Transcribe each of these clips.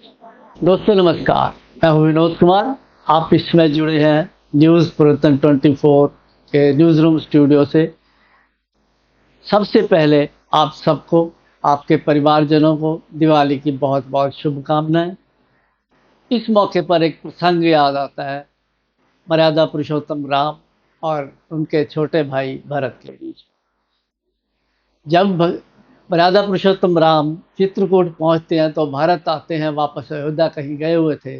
दोस्तों नमस्कार, मैं हूं विनोद कुमार। आप इसमें जुड़े हैं न्यूज़ परिवर्तन 24 के न्यूज़ रूम स्टूडियो से। सबसे पहले आप सबको, आपके परिवारजनों को दिवाली की बहुत बहुत शुभकामनाएं। इस मौके पर एक प्रसंग याद आता है, मर्यादा पुरुषोत्तम राम और उनके छोटे भाई भरत के बीच। जब मर्यादा पुरुषोत्तम राम चित्रकूट पहुंचते हैं तो भरत आते हैं वापस, अयोध्या कहीं गए हुए थे।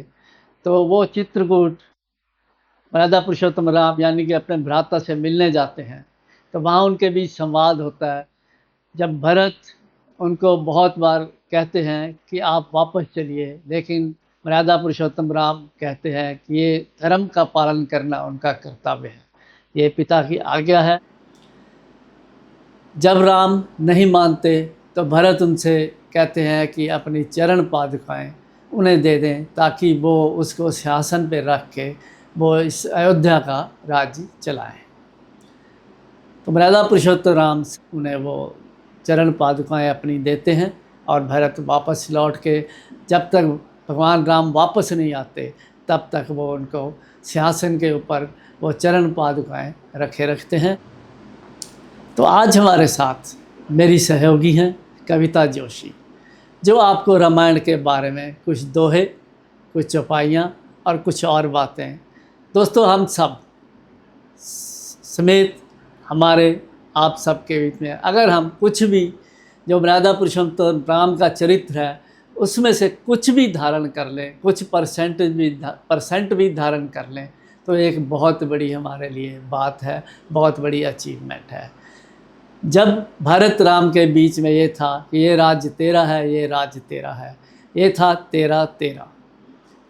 तो वो चित्रकूट मर्यादा पुरुषोत्तम राम यानी कि अपने भ्राता से मिलने जाते हैं। तो वहाँ उनके बीच संवाद होता है। जब भरत उनको बहुत बार कहते हैं कि आप वापस चलिए, लेकिन मर्यादा पुरुषोत्तम राम कहते हैं कि ये धर्म का पालन करना उनका कर्तव्य है, ये पिता की आज्ञा है। जब राम नहीं मानते तो भरत उनसे कहते हैं कि अपनी चरण पादुकाएं उन्हें दे दें, ताकि वो उसको सिंहासन पर रख के वो इस अयोध्या का राज्य चलाएं। तो मर्यादा पुरुषोत्तम राम उन्हें वो चरण पादुकाएं अपनी देते हैं और भरत वापस लौट के, जब तक भगवान राम वापस नहीं आते तब तक वो उनको सिंहासन के ऊपर वो चरण पादुकाएं रखते हैं। तो आज हमारे साथ मेरी सहयोगी हैं कविता जोशी, जो आपको रामायण के बारे में कुछ दोहे, कुछ चौपाइयाँ और कुछ और बातें, दोस्तों हम सब समेत हमारे आप सब के बीच में अगर हम कुछ भी जो मर्यादा पुरुषोत्तम राम का चरित्र है उसमें से कुछ भी धारण कर लें, कुछ परसेंट भी धारण कर लें, तो एक बहुत बड़ी हमारे लिए बात है, बहुत बड़ी अचीवमेंट है। जब भरत राम के बीच में ये था कि ये राज्य तेरा है, ये राज्य तेरा है, ये था तेरा।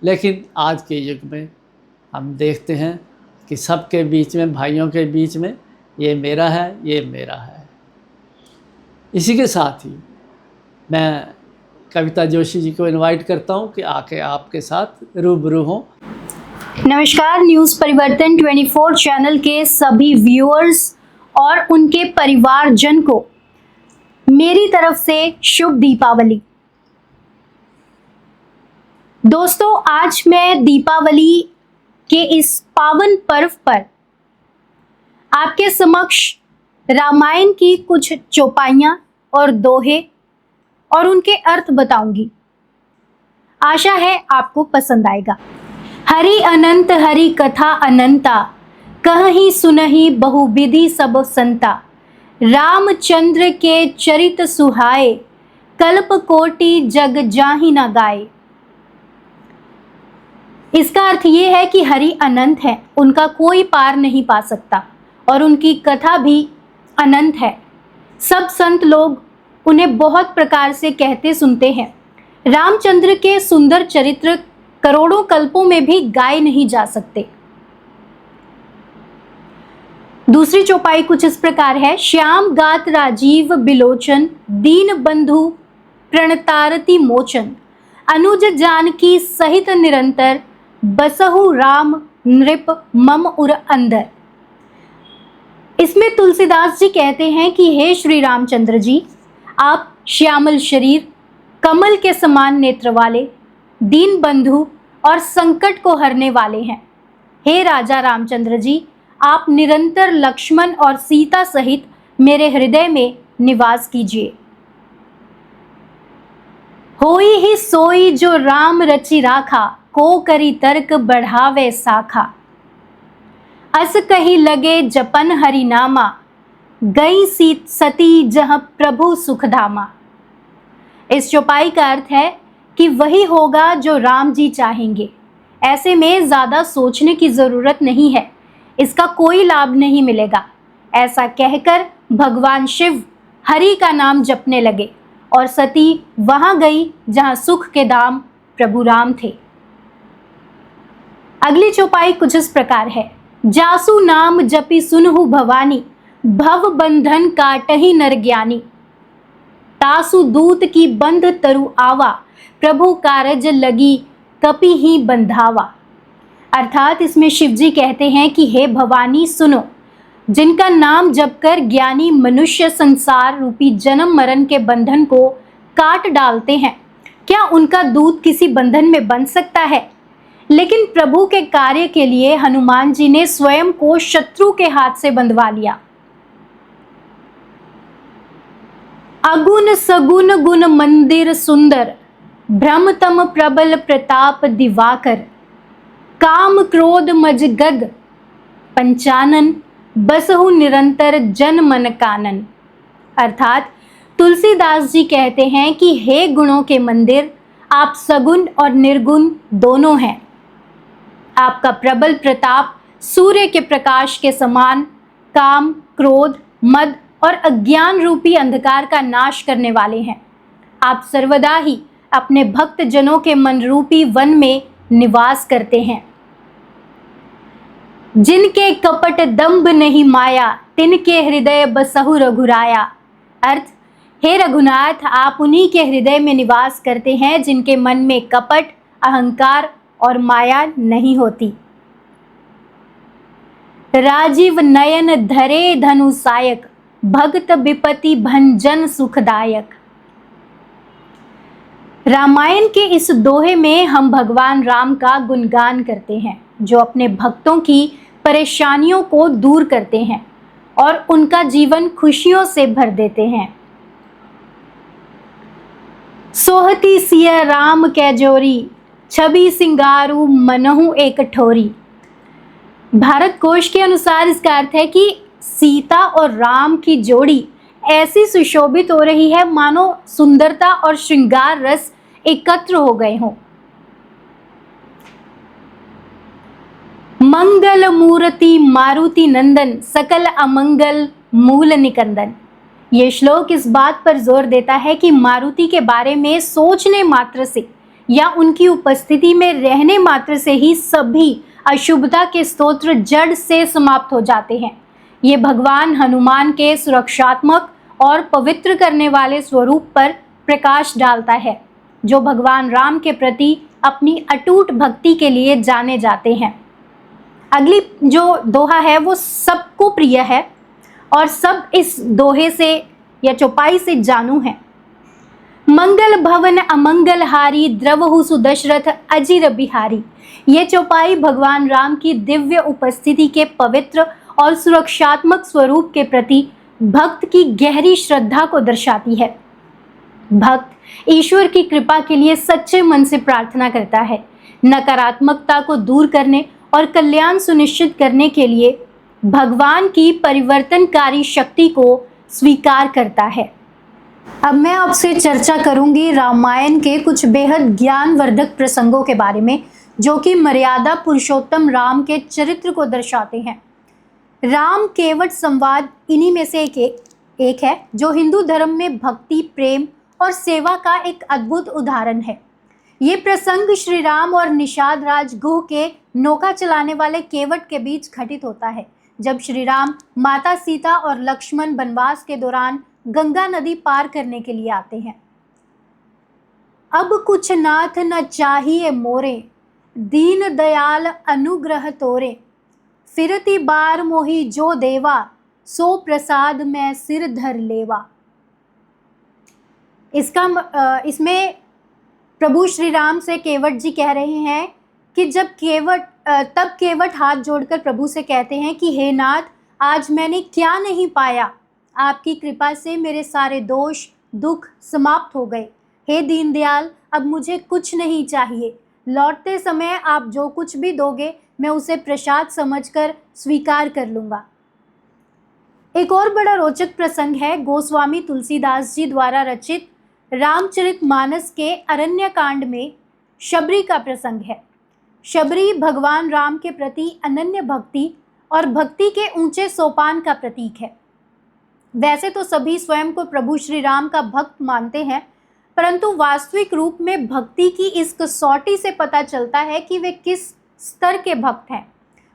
लेकिन आज के युग में हम देखते हैं कि सबके बीच में, भाइयों के बीच में, ये मेरा है, ये मेरा है। इसी के साथ ही मैं कविता जोशी जी को इनवाइट करता हूँ कि आके आपके साथ रूबरू हों। नमस्कार, न्यूज़ परिवर्तन 24 चैनल के सभी व्यूअर्स और उनके परिवारजन को मेरी तरफ से शुभ दीपावली। दोस्तों, आज मैं दीपावली के इस पावन पर्व पर आपके समक्ष रामायण की कुछ चौपाइयाँ और दोहे और उनके अर्थ बताऊंगी। आशा है आपको पसंद आएगा। हरि अनंत हरि कथा अनंता, कहहि सुनहि बहुविधि सब संता। रामचंद्र के चरित सुहाए, कल्प कोटि जग जाहि न गाए। इसका अर्थ ये है कि हरि अनंत है, उनका कोई पार नहीं पा सकता और उनकी कथा भी अनंत है। सब संत लोग उन्हें बहुत प्रकार से कहते सुनते हैं। रामचंद्र के सुंदर चरित्र करोड़ों कल्पों में भी गाए नहीं जा सकते। दूसरी चौपाई कुछ इस प्रकार है। श्याम गात राजीव बिलोचन, दीन बंधु प्रणतारति मोचन। अनुज जानकी सहित निरंतर, बसहु राम नृप मम उर अंदर। इसमें तुलसीदास जी कहते हैं कि हे श्री रामचंद्र जी, आप श्यामल शरीर, कमल के समान नेत्र वाले, दीन बंधु और संकट को हरने वाले हैं। हे राजा रामचंद्र जी, आप निरंतर लक्ष्मण और सीता सहित मेरे हृदय में निवास कीजिए। होई ही सोई जो राम रचि राखा, को करी तर्क बढ़ावे साखा। अस कही लगे जपन हरि नामा, गई सीत सती जहाँ प्रभु सुखधामा। इस चौपाई का अर्थ है कि वही होगा जो राम जी चाहेंगे। ऐसे में ज़्यादा सोचने की ज़रूरत नहीं है, इसका कोई लाभ नहीं मिलेगा। ऐसा कहकर भगवान शिव हरि का नाम जपने लगे और सती वहां गई जहां सुख के धाम प्रभु राम थे। अगली चौपाई कुछ इस प्रकार है। जासु नाम जपि सुनहु भवानी, भव बंधन काटहि नर ज्ञानी। तासु दूत की बंध तरु आवा, प्रभु कारज लगी कपि ही बंधावा। अर्थात इसमें शिव जी कहते हैं कि हे भवानी सुनो, जिनका नाम जपकर ज्ञानी मनुष्य संसार रूपी जन्म मरण के बंधन को काट डालते हैं, क्या उनका दूत किसी बंधन में बंध सकता है? लेकिन प्रभु के कार्य के लिए हनुमान जी ने स्वयं को शत्रु के हाथ से बंधवा लिया। अगुण सगुण गुण मंदिर सुंदर, भ्रमतम प्रबल प्रताप दिवाकर, काम क्रोध मज गद पंचानन, बसहु निरंतर जन मन कानन। अर्थात तुलसीदास जी कहते हैं कि हे गुणों के मंदिर, आप सगुण और निर्गुण दोनों हैं। आपका प्रबल प्रताप सूर्य के प्रकाश के समान काम, क्रोध, मद और अज्ञान रूपी अंधकार का नाश करने वाले हैं। आप सर्वदा ही अपने भक्त जनों के मन रूपी वन में निवास करते हैं। जिनके कपट दंभ नहीं माया, तिनके हृदय बसहु रघुराया। अर्थ, हे रघुनाथ, आप उन्हीं के हृदय में निवास करते हैं जिनके मन में कपट, अहंकार और माया नहीं होती। राजीव नयन धरे धनु सायक, भक्त विपति भंजन सुखदायक। रामायण के इस दोहे में हम भगवान राम का गुणगान करते हैं, जो अपने भक्तों की परेशानियों को दूर करते हैं और उनका जीवन खुशियों से भर देते हैं। सोहती सिय राम कै जोरी, छवि सिंगारू मनहु एक ठोरी। भारत कोश के अनुसार इसका अर्थ है कि सीता और राम की जोड़ी ऐसी सुशोभित हो रही है मानो सुंदरता और श्रृंगार रस एकत्र हो गए हों। मंगल मूर्ति मारुति नंदन, सकल अमंगल मूल निकंदन। ये श्लोक इस बात पर जोर देता है कि मारुति के बारे में सोचने मात्र से या उनकी उपस्थिति में रहने मात्र से ही सभी अशुभता के स्तोत्र जड़ से समाप्त हो जाते हैं। ये भगवान हनुमान के सुरक्षात्मक और पवित्र करने वाले स्वरूप पर प्रकाश डालता है, जो भगवान राम के प्रति अपनी अटूट भक्ति के लिए जाने जाते हैं। अगली जो दोहा है वो सबको प्रिय है और सब इस दोहे से या चौपाई से जानू है। मंगल भवन अमंगल हारी, द्रवहु सुदशरथ अजिर बिहारी। ये चौपाई भगवान राम की दिव्य उपस्थिति के पवित्र और सुरक्षात्मक स्वरूप के प्रति भक्त की गहरी श्रद्धा को दर्शाती है। भक्त ईश्वर की कृपा के लिए सच्चे मन से प्रार्थना करता है, नकारात्मकता को दूर करने और कल्याण सुनिश्चित करने के लिए भगवान की परिवर्तनकारी शक्ति को स्वीकार करता है। अब मैं आपसे चर्चा करूंगी रामायण के कुछ बेहद ज्ञानवर्धक प्रसंगों के बारे में, जो कि मर्यादा पुरुषोत्तम राम के चरित्र को दर्शाते हैं। राम केवट संवाद इन्हीं में से एक है, जो हिंदू धर्म में भक्ति, प्रेम और सेवा का एक अद्भुत उदाहरण है। ये प्रसंग श्री राम और निषाद राज गुह के नौका चलाने वाले केवट के बीच घटित होता है, जब श्री राम, माता सीता और लक्ष्मण वनवास के दौरान गंगा नदी पार करने के लिए आते हैं। अब कुछ नाथ न चाहिए मोरे, दीन दयाल अनुग्रह तोरे, फिरती बार मोही जो देवा, सो प्रसाद में सिर धर लेवा। इसमें प्रभु श्री राम से केवट जी कह रहे हैं कि तब केवट हाथ जोड़कर प्रभु से कहते हैं कि हे नाथ, आज मैंने क्या नहीं पाया, आपकी कृपा से मेरे सारे दोष दुख समाप्त हो गए। हे दीनदयाल, अब मुझे कुछ नहीं चाहिए, लौटते समय आप जो कुछ भी दोगे मैं उसे प्रसाद समझकर स्वीकार कर लूँगा। एक और बड़ा रोचक प्रसंग है गोस्वामी तुलसीदास जी द्वारा रचित रामचरितमानस के अरण्य कांड में शबरी का प्रसंग है। शबरी भगवान राम के प्रति अनन्य भक्ति और भक्ति के ऊंचे सोपान का प्रतीक है। वैसे तो सभी स्वयं को प्रभु श्री राम का भक्त मानते हैं, परंतु वास्तविक रूप में भक्ति की इस कसौटी से पता चलता है कि वे किस स्तर के भक्त हैं।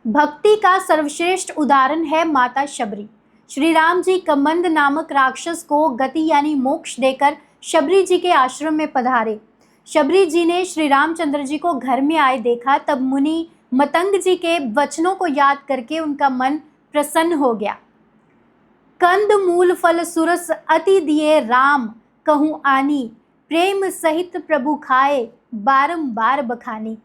भक्ति का सर्वश्रेष्ठ उदाहरण है माता शबरी। श्री राम जी कमंद नामक राक्षस को गति यानी मोक्ष देकर शबरी जी के आश्रम में पधारे। शबरी जी ने श्री रामचंद्र जी को घर में आए देखा, तब मुनि मतंग जी के वचनों को याद करके उनका मन प्रसन्न हो गया। कंद मूल फल सुरस अति दिए राम, कहूँ आनी, प्रेम सहित प्रभु खाए बारंबार बखानी।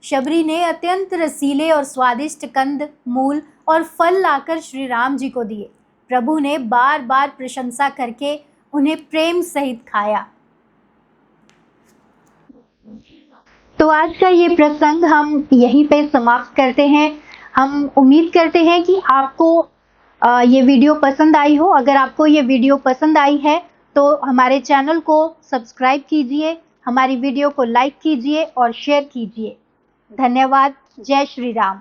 शबरी ने अत्यंत रसीले और स्वादिष्ट कंद, मूल और फल लाकर श्री राम जी को दिए। प्रभु ने बार बार प्रशंसा करके उन्हें प्रेम सहित खाया। तो आज का ये प्रसंग हम यहीं पे समाप्त करते हैं। हम उम्मीद करते हैं कि आपको ये वीडियो पसंद आई हो। अगर आपको ये वीडियो पसंद आई है तो हमारे चैनल को सब्सक्राइब कीजिए, हमारी वीडियो को लाइक कीजिए और शेयर कीजिए। धन्यवाद। जय श्री राम।